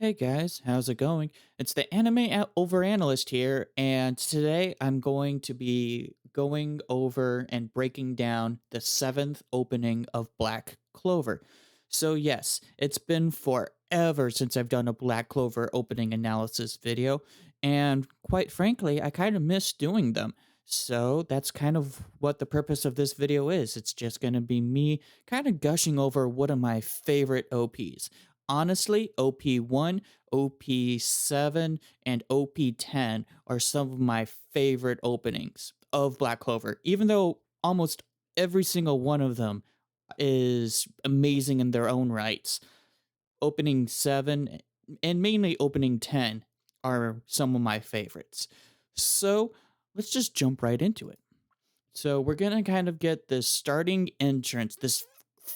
Hey guys, how's it going? It's the overanalyst here, and today I'm going to be going over and breaking down the seventh opening of Black Clover. So, yes, it's been forever since I've done a Black Clover opening analysis video, and quite frankly, I kind of miss doing them. So, that's kind of what the purpose of this video is. It's just going to be me kind of gushing over one of my favorite OPs. Honestly, OP1, OP7, and OP10 are some of my favorite openings of Black Clover, even though almost every single one of them is amazing in their own rights. Opening 7 and mainly opening 10 are some of my favorites. So let's just jump right into it. So we're gonna kind of get this starting entrance, this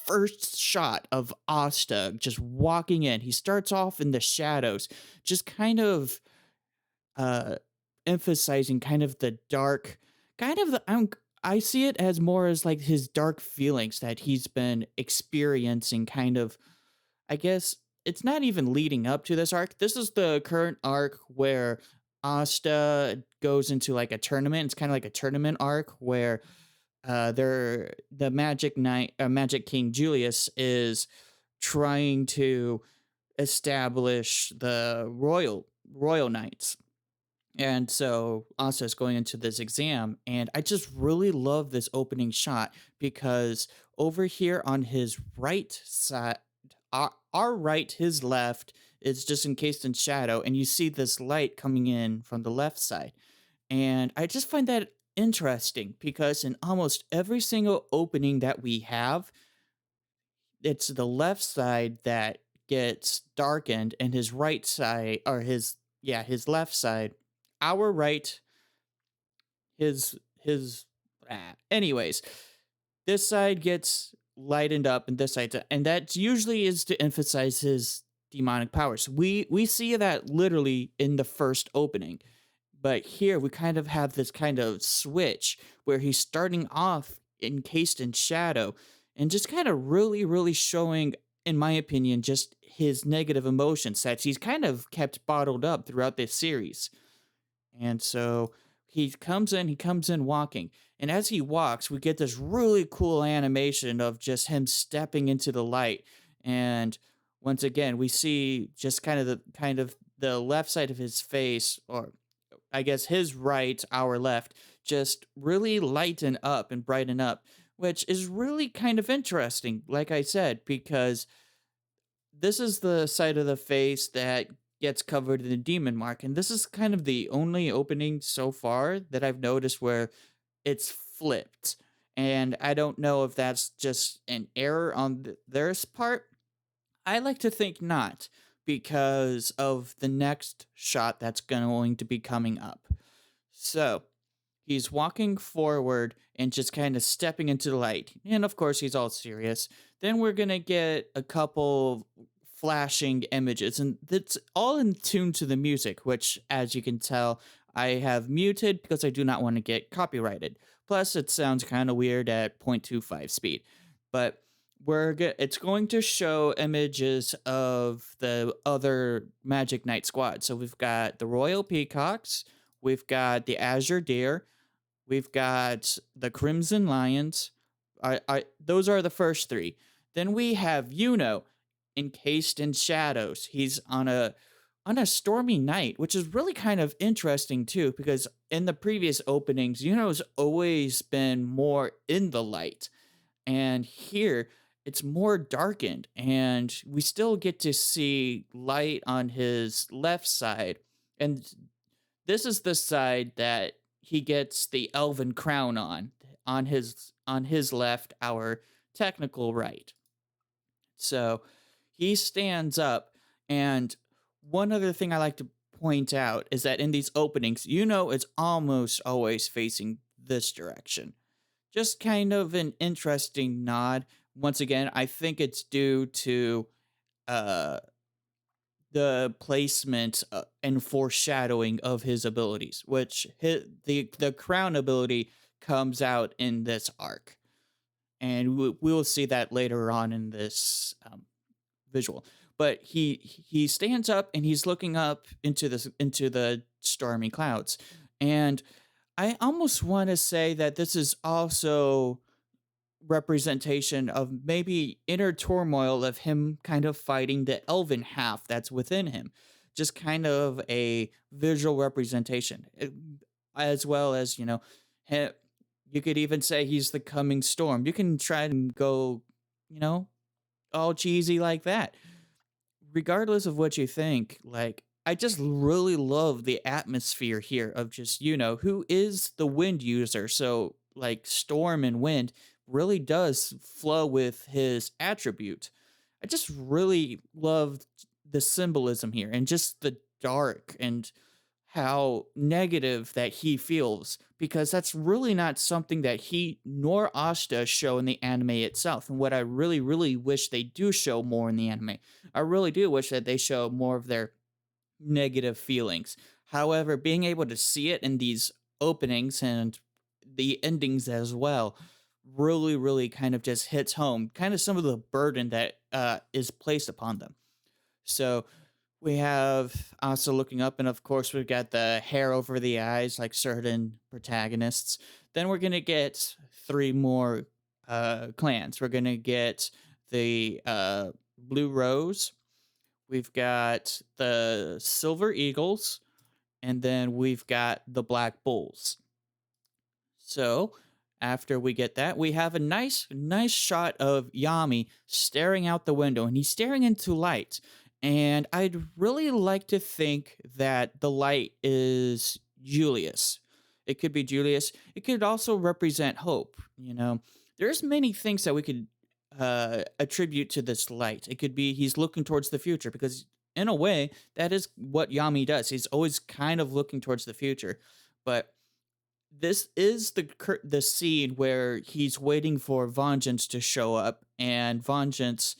first shot of Asta just walking in. He starts off in the shadows, just kind of uh emphasizing kind of the dark, kind of the I see it as more as like his dark feelings that he's been experiencing kind of. I guess it's not even leading up to this arc. This is the current arc where Asta goes into like a tournament. It's kind of like a tournament arc where the Magic King Julius is trying to establish the royal knights. And so Asa is going into this exam, and I just really love this opening shot because over here on his right side, our right, his left, is just encased in shadow, and you see this light coming in from the left side. And I just find that interesting because in almost every single opening that we have, it's the left side that gets darkened and his right side or his left side, our right, his anyways, this side gets lightened up and this side, and that usually is to emphasize his demonic powers. We see that literally in the first opening, but here we kind of have this kind of switch where he's starting off encased in shadow and just kind of really showing, in my opinion, just his negative emotions that he's kind of kept bottled up throughout this series. And so he comes in walking. And as he walks, we get this really cool animation of just him stepping into the light. And once again, we see just kind of the left side of his face, or I guess his right, our left, just really lighten up and brighten up, which is really kind of interesting, like I said, because this is the side of the face that gets covered in the demon mark. And this is kind of the only opening so far that I've noticed where it's flipped. And I don't know if that's just an error on their part. I like to think not, because of the next shot that's going to be coming up. So he's walking forward and just kind of stepping into the light. And of course, he's all serious. Then we're going to get a couple flashing images, and that's all in tune to the music, which, as you can tell, I have muted because I do not want to get copyrighted. Plus, it sounds kind of weird at 0.25 speed. But it's going to show images of the other Magic Knight squad. So we've got the Royal Peacocks, we've got the Azure Deer, we've got the Crimson Lions. Those are the first three. Then we have Yuno, encased in shadows. He's on a stormy night, which is really kind of interesting too, because in the previous openings, Yuno's always been more in the light, and here it's more darkened, and we still get to see light on his left side, and this is the side that he gets the elven crown on his left, our technical right. So he stands up, and one other thing I like to point out is that in these openings, it's almost always facing this direction. Just kind of an interesting nod. Once again, I think it's due to uh the placement and foreshadowing of his abilities, which the crown ability comes out in this arc, and we will see that later on in this visual. but he stands up and he's looking up into the stormy clouds. And I almost want to say that this is also representation of maybe inner turmoil of him kind of fighting the elven half that's within him. Just kind of a visual representation, as well as, he- you could even say he's the coming storm. You can try and go, you know, all cheesy like that. Regardless of what you think, like, I just really love the atmosphere here of just, who is the wind user. So, like, storm and wind really does flow with his attribute. I just really love the symbolism here and just the dark and how negative that he feels, because that's really not something that he nor Asta show in the anime itself. And what I really, really wish they do show more in the anime, I really do wish that they show more of their negative feelings. However, being able to see it in these openings and the endings as well really, really kind of just hits home, kind of some of the burden that is placed upon them. So we have also looking up, and of course, we've got the hair over the eyes, like certain protagonists. Then we're gonna get three more clans. We're gonna get the Blue Rose. We've got the Silver Eagles, and then we've got the Black Bulls. So after we get that, we have a nice shot of Yami staring out the window, and he's staring into light. And I'd really like to think that the light is Julius. It could be Julius. It could also represent hope. There's many things that we could attribute to this light. It could be he's looking towards the future, because in a way that is what Yami does. He's always kind of looking towards the future, but this is the scene where he's waiting for Vengeance to show up, and Vengeance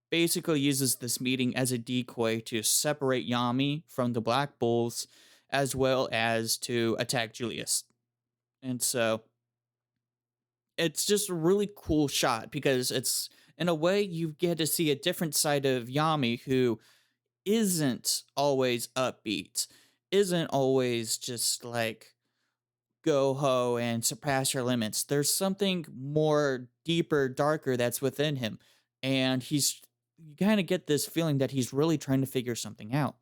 basically uses this meeting as a decoy to separate Yami from the Black Bulls, as well as to attack Julius. And so it's just a really cool shot, because it's, in a way, you get to see a different side of Yami, who isn't always upbeat, isn't always just like go ho and surpass your limits. There's something more deeper, darker that's within him. And you kind of get this feeling that he's really trying to figure something out.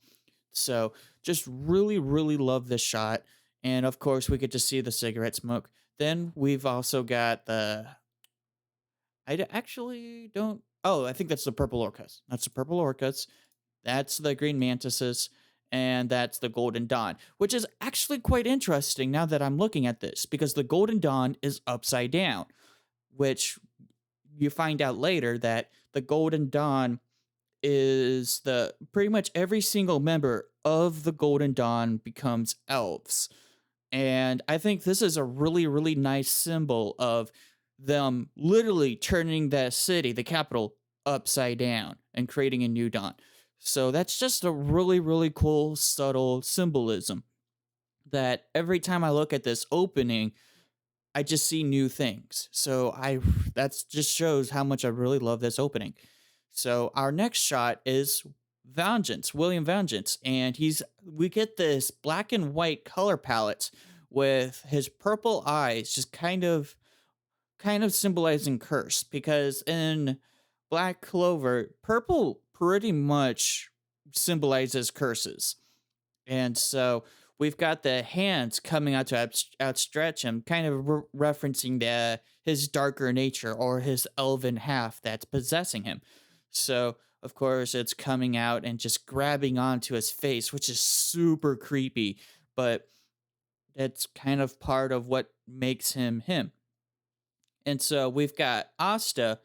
So just really, really love this shot. And of course, we get to see the cigarette smoke. Then we've also got actually don't. Oh, I think that's the purple orcas. That's the purple orcas. That's the green mantises. And that's the Golden Dawn, which is actually quite interesting now that I'm looking at this, because the Golden Dawn is upside down, which you find out later that the Golden Dawn is the pretty much every single member of the Golden Dawn becomes elves. And I think this is a really, really nice symbol of them literally turning that city, the capital, upside down and creating a new dawn. So that's just a really, really cool, subtle symbolism that every time I look at this opening, I just see new things. So that just shows how much I really love this opening. So our next shot is Vengeance, William Vengeance, and we get this black and white color palette with his purple eyes just kind of symbolizing curse, because in Black Clover, purple pretty much symbolizes curses. And so we've got the hands coming out to outstretch him, kind of referencing his darker nature, or his elven half that's possessing him. So, of course, it's coming out and just grabbing onto his face, which is super creepy, but it's kind of part of what makes him him. And so we've got Asta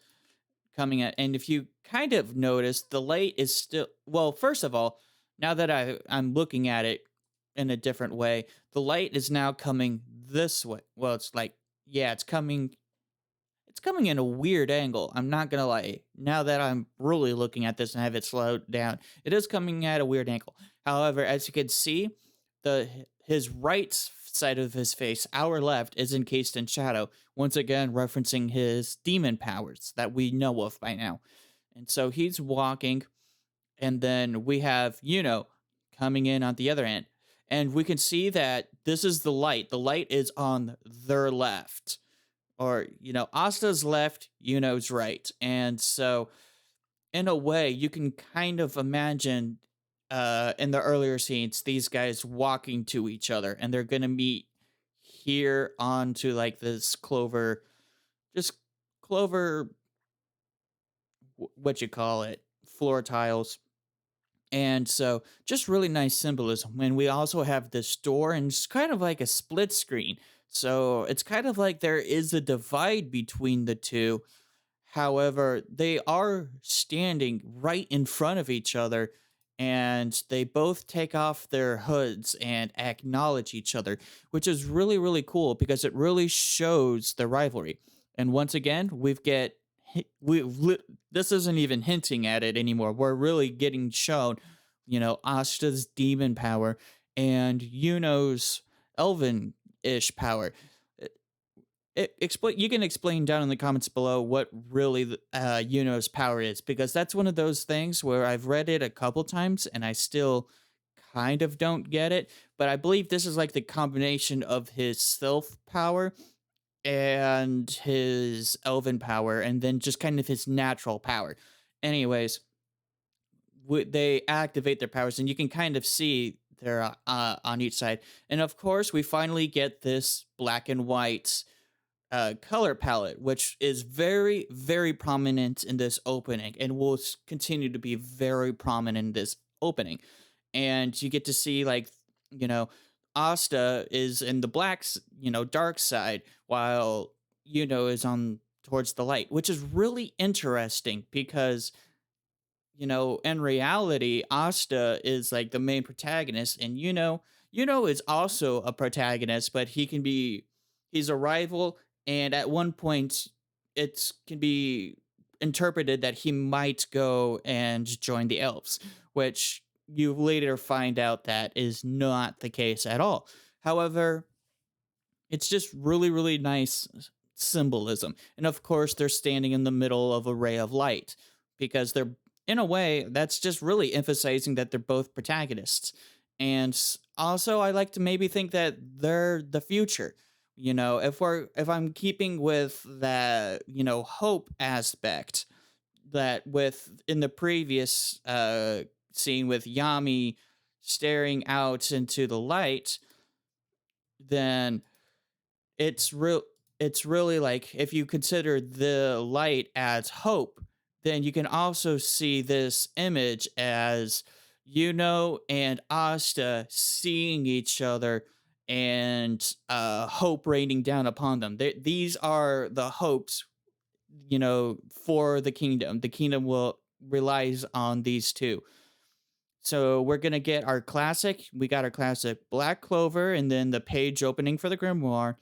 coming at, and if you kind of notice, the light is still, well, first of all, now that I'm looking at it in a different way, the light is now coming this way. Well, it's like, yeah, it's coming in a weird angle. I'm not gonna lie. Now that I'm really looking at this and have it slowed down, it is coming at a weird angle. However, as you can see, his right side of his face, our left, is encased in shadow, once again referencing his demon powers that we know of by now. And so he's walking, And then we have, coming in on the other end. And we can see that this is the light. The light is on their left. Or, Asta's left, Yuno's right. And so, in a way, you can kind of imagine in the earlier scenes, these guys walking to each other, and they're going to meet here onto like this clover, just clover, what you call it, floor tiles. And so, just really nice symbolism. And we also have this door, and it's kind of like a split screen. So, it's kind of like there is a divide between the two. However, they are standing right in front of each other, and they both take off their hoods and acknowledge each other, which is really, really cool because it really shows the rivalry. And once again, this isn't even hinting at it anymore. We're really getting shown, Asta's demon power and Yuno's elven ish power. Explain. You can explain down in the comments below what really Yuno's power is, because that's one of those things where I've read it a couple times and I still kind of don't get it. But I believe this is like the combination of his self power and his elven power, and then just kind of his natural power. Anyways, they activate their powers, and you can kind of see they're on each side. And of course, we finally get this black and white color palette, which is very, very prominent in this opening and will continue to be very prominent in this opening. And you get to see, like, you know, Asta is in the dark side, while is on towards the light, which is really interesting because in reality, Asta is like the main protagonist, and is also a protagonist, but he's a rival, and at one point, it can be interpreted that he might go and join the elves, which you later find out that is not the case at all. However, it's just really, really nice symbolism. And of course, they're standing in the middle of a ray of light because they're, in a way, that's just really emphasizing that they're both protagonists. And also, I like to maybe think that they're the future. If I'm keeping with that, hope aspect, that with in the previous scene with Yami staring out into the light, then it's really like, if you consider the light as hope, then you can also see this image as and Asta seeing each other, and hope raining down upon them. These are the hopes, for the kingdom. The kingdom will relies on these two. So we're gonna get our classic. We got our classic Black Clover, and then the page opening for the grimoire.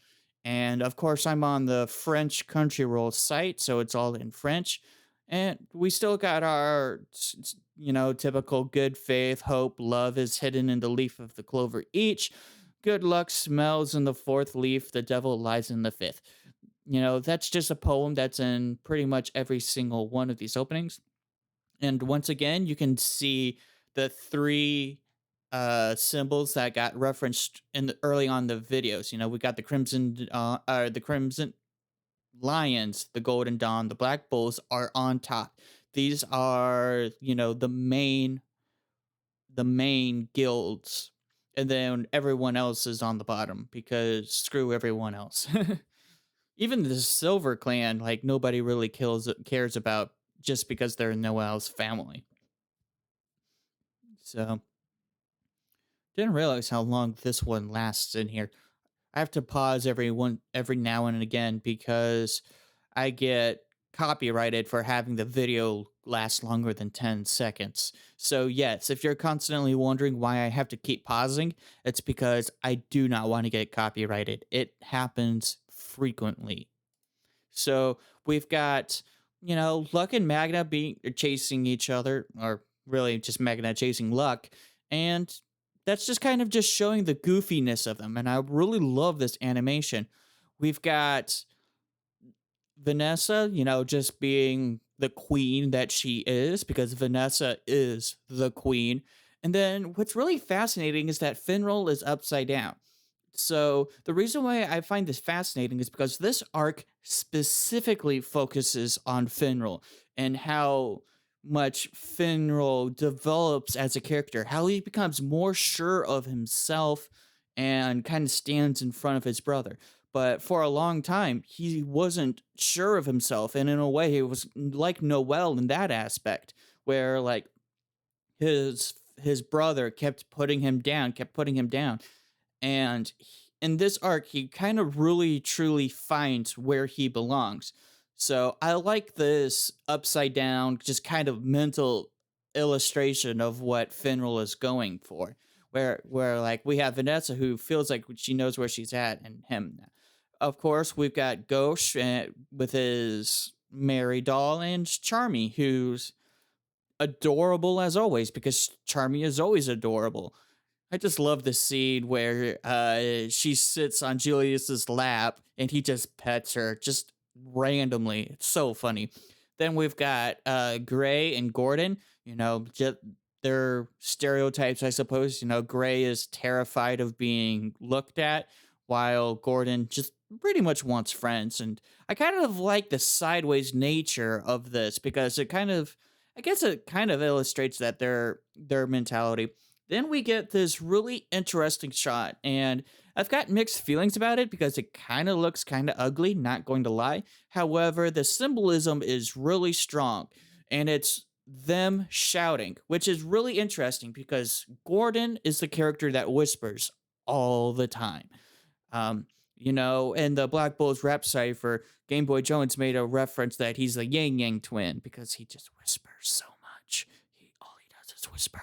And of course, I'm on the French Crunchyroll site, so it's all in French. And we still got our, typical good faith, hope, love is hidden in the leaf of the clover each. Good luck smells in the fourth leaf. The devil lies in the fifth. That's just a poem that's in pretty much every single one of these openings. And once again, you can see the three symbols that got referenced early on the videos. We got the crimson lions, the golden dawn, the black bulls are on top. These are, the main guilds, and then everyone else is on the bottom because screw everyone else. Even the silver clan, like, nobody really cares about, just because they're Noel's family. So, didn't realize how long this one lasts in here. I have to pause every now and again because I get copyrighted for having the video last longer than 10 seconds. So yes, if you're constantly wondering why I have to keep pausing, it's because I do not want to get copyrighted. It happens frequently. So we've got, Luck and Magna chasing each other, or really just Magna chasing Luck, and that's just kind of just showing the goofiness of them. And I really love this animation. We've got Vanessa, just being the queen that she is, because Vanessa is the queen. And then what's really fascinating is that Finral is upside down. So the reason why I find this fascinating is because this arc specifically focuses on Finral and how much Finral develops as a character, how he becomes more sure of himself and kind of stands in front of his brother. But for a long time, he wasn't sure of himself, and in a way, he was like Noel in that aspect, where like his brother kept putting him down, kept putting him down, and in this arc he kind of really truly finds where he belongs. So I like this upside down just kind of mental illustration of what Finral is going for, where like we have Vanessa who feels like she knows where she's at, and him, of course we've got Ghosh with his Mary doll, and Charmy, who's adorable as always, because Charmy is always adorable. I just love the scene where she sits on Julius's lap and he just pets her just randomly. It's so funny. Then we've got Gray and Gordon. You know, just their stereotypes, I suppose. You know, Gray is terrified of being looked at, while Gordon just pretty much wants friends. And I kind of like the sideways nature of this because it kind of, I guess, it kind of illustrates that their mentality. Then we get this really interesting shot, and I've got mixed feelings about it because it kind of looks kind of ugly, not going to lie. However, the symbolism is really strong, and it's them shouting, which is really interesting because Gordon is the character that whispers all the time. Um, you know, in the Black Bulls rap cipher, Game Boy Jones made a reference that he's the Yang Yang twin because he just whispers so much. All he does is whisper.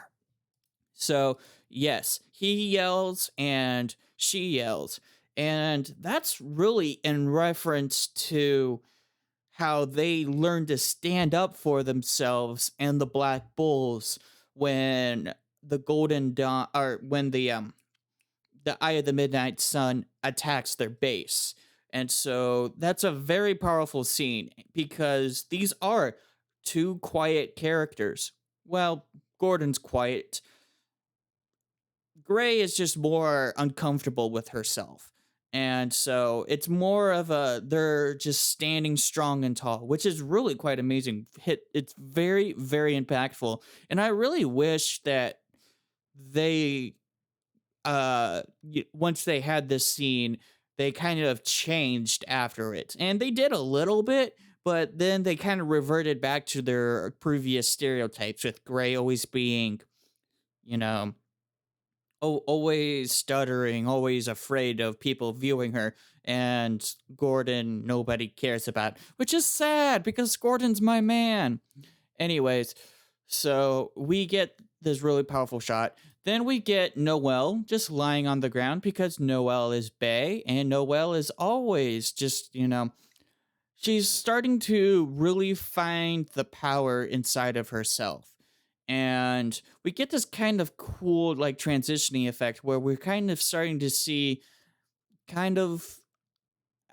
So, yes, he yells and she yells. And that's really in reference to how they learn to stand up for themselves and the Black Bulls when the Golden Dawn, or when the Eye of the Midnight Sun attacks their base. And so that's a very powerful scene because these are two quiet characters. Well, Gordon's quiet. Gray is just more uncomfortable with herself. And so it's more of a they're just standing strong and tall, which is really quite amazing. It's very, very impactful. And I really wish that they once they had this scene, they kind of changed after it. And they did a little bit, but then they kind of reverted back to their previous stereotypes, with Gray always being, you know, always stuttering, always afraid of people viewing her, and Gordon nobody cares about, which is sad because Gordon's my man. Anyways, so we get this really powerful shot. Then we get Noelle just lying on the ground because Noelle is Bay, and Noelle is always just, you know, she's starting to really find the power inside of herself. And we get this kind of cool, like, transitioning effect where we're kind of starting to see kind of,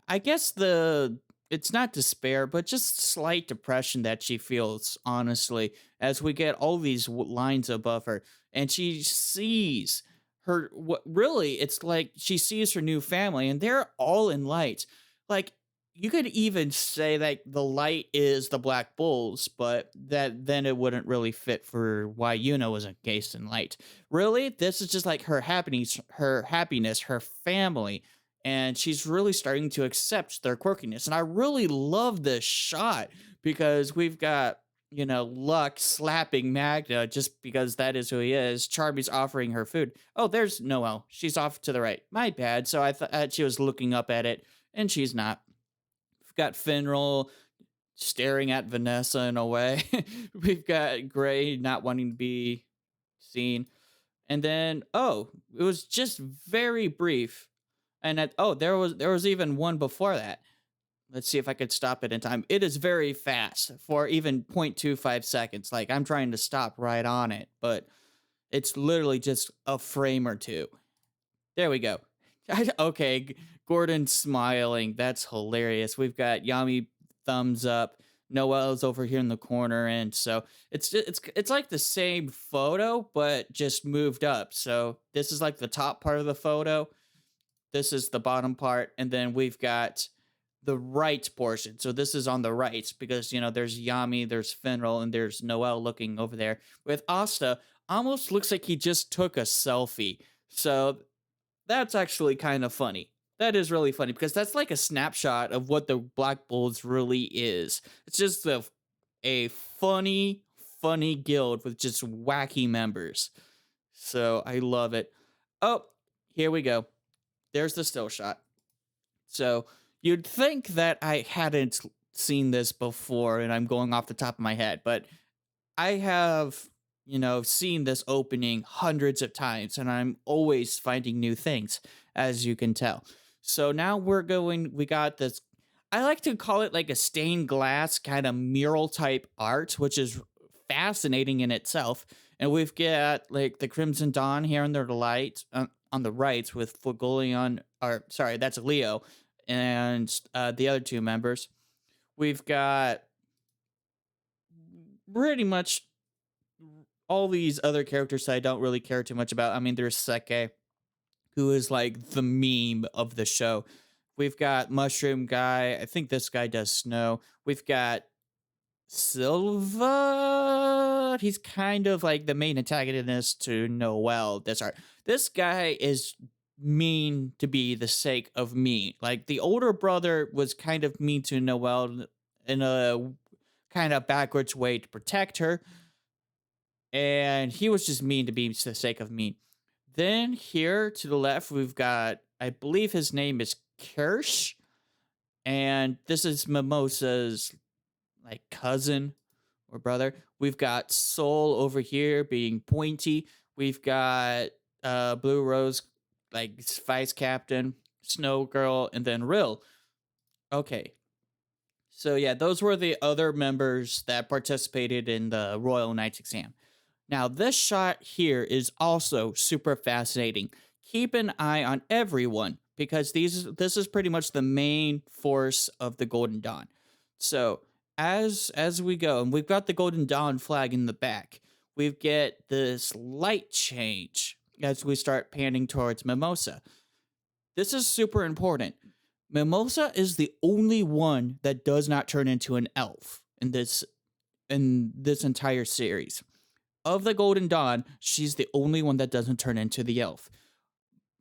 I guess, the it's not despair, but just slight depression that she feels, honestly, as we get all these lines above her. And she sees her, what really, it's like she sees her new family, and they're all in light. Like, you could even say that the light is the Black Bulls, but that then it wouldn't really fit for why Yuna was encased in light. Really, this is just like her happiness, her family, and she's really starting to accept their quirkiness. And I really love this shot because we've got, you know, Luck slapping Magda just because that is who he is. Charmy's offering her food. Oh, there's Noelle. She's off to the right. My bad. So I thought she was looking up at it, and she's not. We've got Finral staring at Vanessa in a way. We've got Gray not wanting to be seen. And then, oh, it was just very brief. And oh, there was even one before that. Let's see if I could stop it in time. It is very fast for even 0.25 seconds. Like, I'm trying to stop right on it, but it's literally just a frame or two. There we go. Okay, Gordon smiling. That's hilarious. We've got Yami thumbs up. Noel's over here in the corner, and so it's like the same photo but just moved up. So this is like the top part of the photo, this is the bottom part, and then we've got the right portion. So this is on the right because there's Yami, there's Finral, and there's Noel looking over there. With Asta, almost looks like he just took a selfie. So that's actually kind of funny. That is really funny because that's like a snapshot of what the Black Bulls really is. It's just a funny, funny guild with just wacky members. So I love it. Oh, here we go. There's the still shot. So you'd think that I hadn't seen this before and I'm going off the top of my head, but I have, seen this opening hundreds of times and I'm always finding new things, as you can tell. So now we got this, I like to call it like a stained glass kind of mural type art, which is fascinating in itself. And we've got like the Crimson Dawn here on the light, on the right with Fugolion, or sorry, that's Leo, and the other two members. We've got pretty much all these other characters I don't really care too much about. I mean, there's Seke, who is like the meme of the show. We've got Mushroom Guy. I think this guy does snow. We've got Silva. He's kind of like the main antagonist to Noel. This guy is mean to be the sake of mean. Like the older brother was kind of mean to Noel in a kind of backwards way to protect her. And he was just mean to be the sake of mean. Then here to the left, we've got, I believe his name is Kirsch. And this is Mimosa's like cousin or brother. We've got Soul over here being pointy. We've got Blue Rose, like vice captain, Snow Girl, and then Rill. Okay. So yeah, those were the other members that participated in the Royal Knights exam. Now, this shot here is also super fascinating. Keep an eye on everyone because this is pretty much the main force of the Golden Dawn. So, as we go, and we've got the Golden Dawn flag in the back, we get this light change as we start panning towards Mimosa. This is super important. Mimosa is the only one that does not turn into an elf in this entire series. Of the Golden Dawn, she's the only one that doesn't turn into the elf.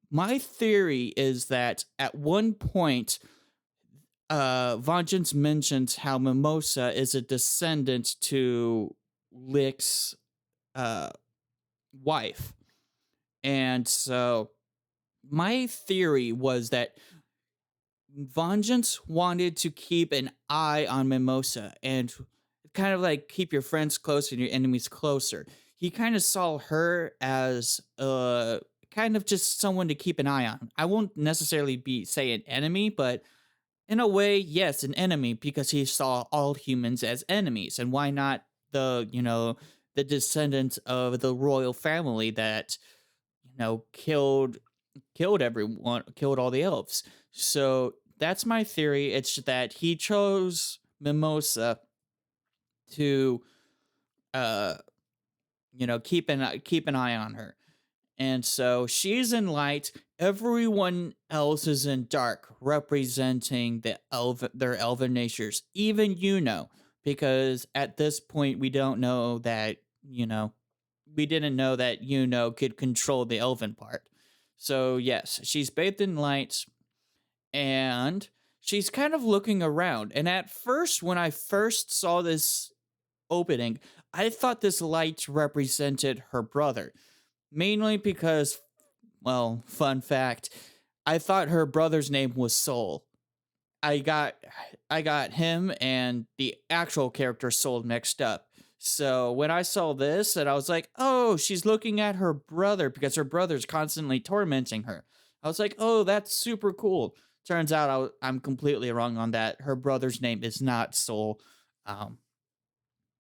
My theory is that at one point, Vengeance mentions how Mimosa is a descendant to Lick's wife. And so my theory was that Vengeance wanted to keep an eye on Mimosa and kind of like keep your friends close and your enemies closer. He kind of saw her as kind of just someone to keep an eye on. I won't necessarily say an enemy, but in a way, yes, an enemy because he saw all humans as enemies. And why not the descendants of the royal family that killed everyone, killed all the elves. So that's my theory. It's that he chose Mimosa to keep an eye on her. And so she's in light, everyone else is in dark, representing their elven natures, even because at this point we don't know that we didn't know that could control the elven part. So yes, she's bathed in light and she's kind of looking around. And at first, when I first saw this opening, I thought this light represented her brother. Mainly because, well, fun fact, I thought her brother's name was Soul. I got him and the actual character Soul mixed up. So when I saw this, and I was like, oh, she's looking at her brother because her brother's constantly tormenting her. I was like, oh, that's super cool. Turns out I'm completely wrong on that. Her brother's name is not Soul.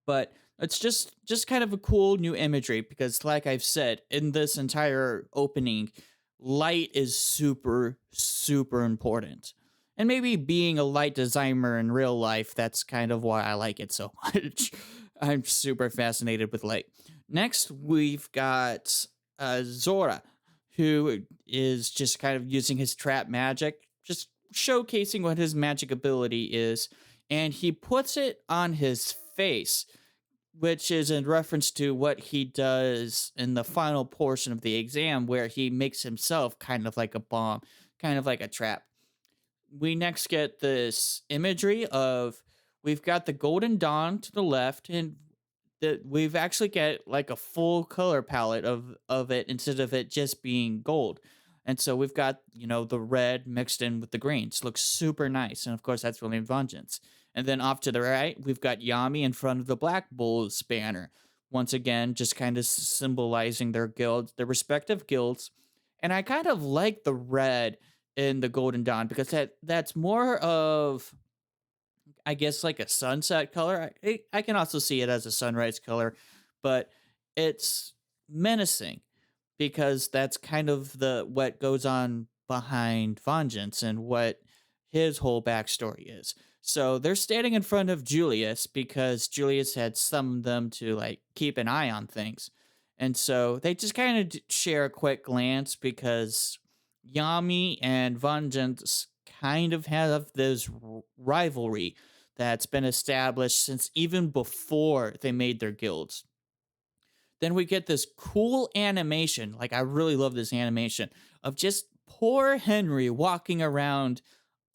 But it's just kind of a cool new imagery because, like I've said, in this entire opening, light is super, super important. And maybe being a light designer in real life, that's kind of why I like it so much. I'm super fascinated with light. Next, we've got Zora, who is just kind of using his trap magic, just showcasing what his magic ability is. And he puts it on his face, which is in reference to what he does in the final portion of the exam, where he makes himself kind of like a bomb, kind of like a trap. We next get this imagery of we've got the golden dawn to the left, and that we've actually get like a full color palette of it instead of it just being gold. And so we've got, the red mixed in with the greens. Looks super nice. And of course, that's William Vengeance. And then off to the right, we've got Yami in front of the Black Bulls banner. Once again, just kind of symbolizing their guilds, their respective guilds. And I kind of like the red in the Golden Dawn because that's more of, I guess, like a sunset color. I can also see it as a sunrise color, but it's menacing because that's kind of the what goes on behind Vengeance and what his whole backstory is. So they're standing in front of Julius because Julius had summoned them to like keep an eye on things. And so they just kind of share a quick glance because Yami and Vengeance kind of have this rivalry that's been established since even before they made their guilds. Then we get this cool animation. Like, I really love this animation of just poor Henry walking around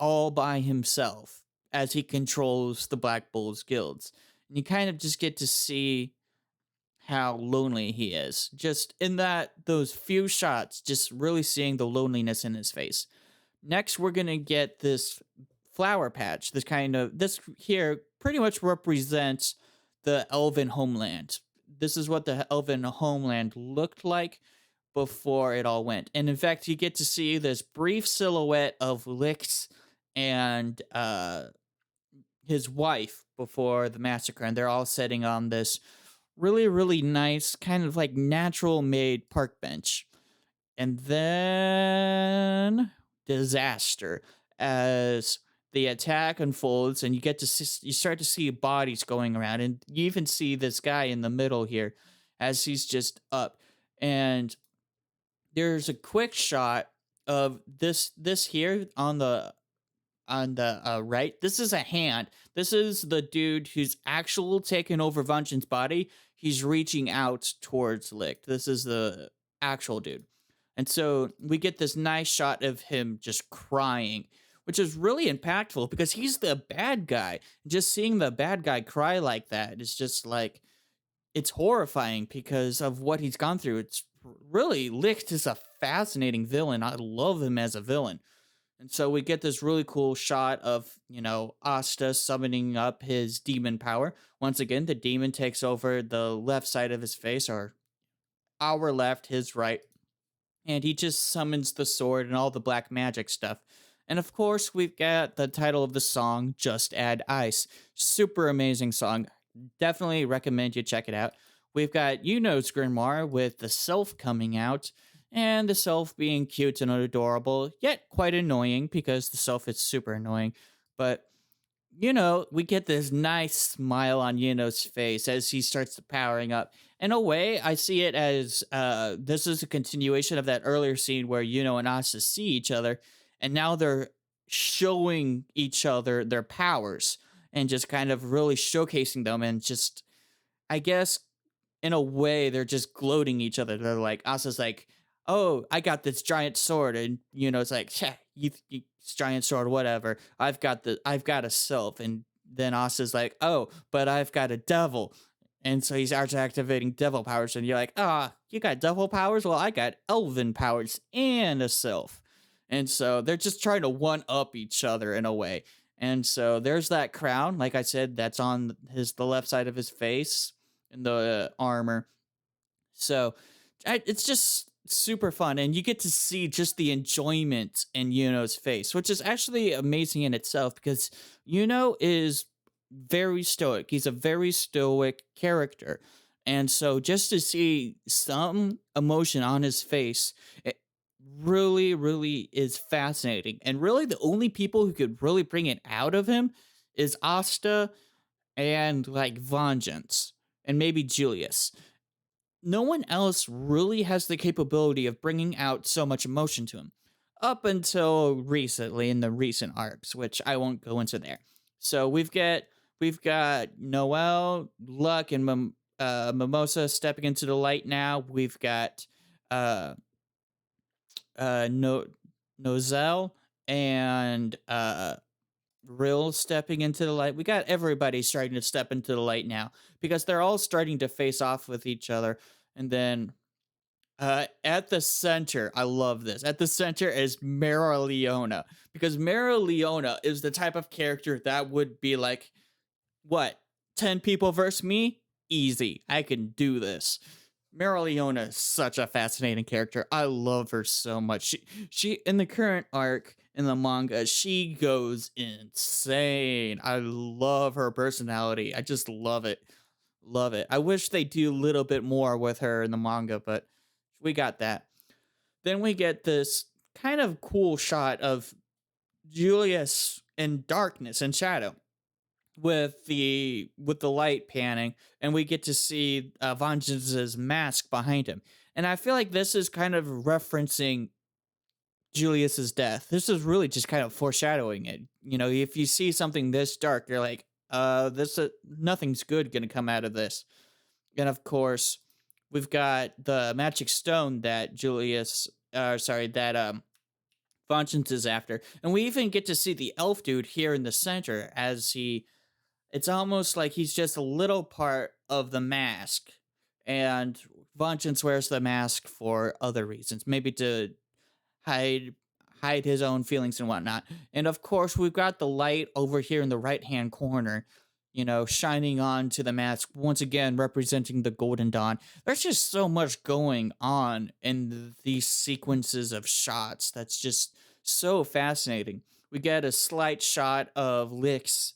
all by himself as he controls the Black Bulls guilds. And you kind of just get to see how lonely he is. Just in those few shots, just really seeing the loneliness in his face. Next, we're going to get this flower patch. This here pretty much represents the elven homeland. This is what the elven homeland looked like before it all went. And in fact, you get to see this brief silhouette of Lix and his wife before the massacre. And they're all sitting on this really, really nice, kind of like natural made park bench. And then disaster as the attack unfolds, and you start to see bodies going around, and you even see this guy in the middle here as he's just up. And there's a quick shot of this here on the right. This is a hand. This is the dude who's actual taken over Vengeance's body. He's reaching out towards Licht. This is the actual dude. And so we get this nice shot of him just crying, which is really impactful because he's the bad guy. Just seeing the bad guy cry like that is just like, it's horrifying because of what he's gone through. It's really, Licht is a fascinating villain. I love him as a villain. And so we get this really cool shot of, Asta summoning up his demon power. Once again, the demon takes over the left side of his face, or our left, his right. And he just summons the sword and all the black magic stuff. And of course, we've got the title of the song, Just Add Ice. Super amazing song. Definitely recommend you check it out. We've got Yuno's Grimoire with the Self coming out, and the Self being cute and adorable, yet quite annoying because the Self is super annoying. But we get this nice smile on Yuno's face as he starts powering up. In a way, I see it as this is a continuation of that earlier scene where Yuno and Asa see each other, and now they're showing each other their powers and just kind of really showcasing them, and just, I guess, in a way, they're just gloating each other. They're like, Asa's like, "Oh, I got this giant sword," and it's like, "Yeah, you giant sword, whatever. I've got a self," and then Asa's like, "Oh, but I've got a devil," and so he starts activating devil powers, and you're like, "Ah, you got devil powers? Well, I got elven powers and a self," and so they're just trying to one up each other in a way. And so there's that crown, like I said, that's on the left side of his face in the armor. So it's just super fun, and you get to see just the enjoyment in Yuno's face, which is actually amazing in itself because Yuno is very stoic. He's a very stoic character, and so just to see some emotion on his face, really, really is fascinating. And really, the only people who could really bring it out of him is Asta and like Vengeance and maybe Julius. No one else really has the capability of bringing out so much emotion to him up until recently in the recent arcs, which I won't go into there. So we've got Noel, Luck, and Mimosa stepping into the light now. We've got uh no Nozel and Rill stepping into the light. We got everybody starting to step into the light now because they're all starting to face off with each other. And then at the center, I love this. At the center is Mara Leona because Mara Leona is the type of character that would be like, what, 10 people versus me? Easy. I can do this. Mara Leona is such a fascinating character. I love her so much. She in the current arc in the manga, she goes insane. I love her personality. I just love it. Love it. I wish they do a little bit more with her in the manga, but we got that. Then we get this kind of cool shot of Julius in darkness and shadow with the light panning, and we get to see Vengeance's mask behind him. And I feel like this is kind of referencing Julius's death. This is really just kind of foreshadowing it. You know, if you see something this dark, you're like, this nothing's good gonna come out of this. And of course, we've got the magic stone that Vengeance is after, and we even get to see the elf dude here in the center as he it's almost like he's just a little part of the mask. And Vengeance wears the mask for other reasons, maybe to hide hide his own feelings and whatnot. And of course, we've got the light over here in the right hand corner, you know, shining on to the mask, once again representing the Golden Dawn. There's just so much going on in these sequences of shots that's just so fascinating. We get a slight shot of Lick's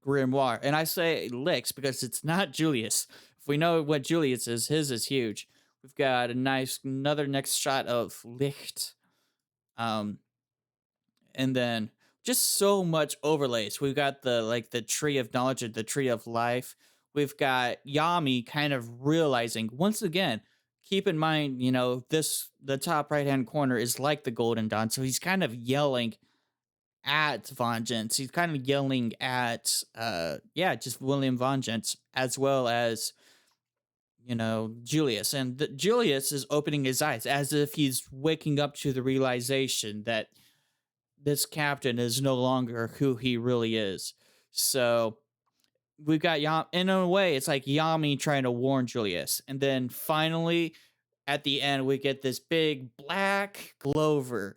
grimoire. And I say Licks because it's not Julius. If we know what Julius is, his is huge. We've got another next shot of Licht. Um, and then just so much overlays. We've got the tree of knowledge and the tree of life. We've got Yami kind of realizing once again, keep in mind, you know, the top right hand corner is like the Golden Dawn. So he's kind of yelling at Vengeance. He's kind of yelling at just William Vengeance as well as, you know, Julius. And Julius is opening his eyes as if he's waking up to the realization that this captain is no longer who he really is. So we've got in a way, it's like Yami trying to warn Julius. And then finally, at the end, we get this big Black Clover.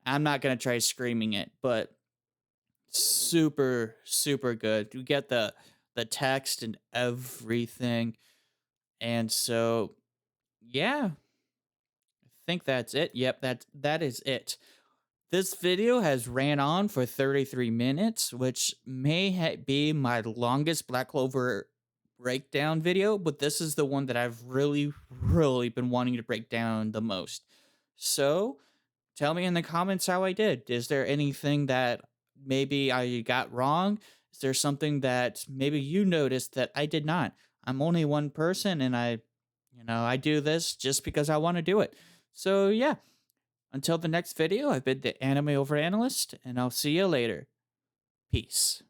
I'm not going to try screaming it, but super, super good. We get the text and everything. And so, yeah, I think that's it. Yep, that is it. This video has ran on for 33 minutes, which may be my longest Black Clover breakdown video, but this is the one that I've really, really been wanting to break down the most. So, tell me in the comments how I did. Is there anything that maybe I got wrong? Is there something that maybe you noticed that I did not? I'm only one person and I do this just because I want to do it. So, yeah. Until the next video, I've been the Anime Over Analyst, and I'll see you later. Peace.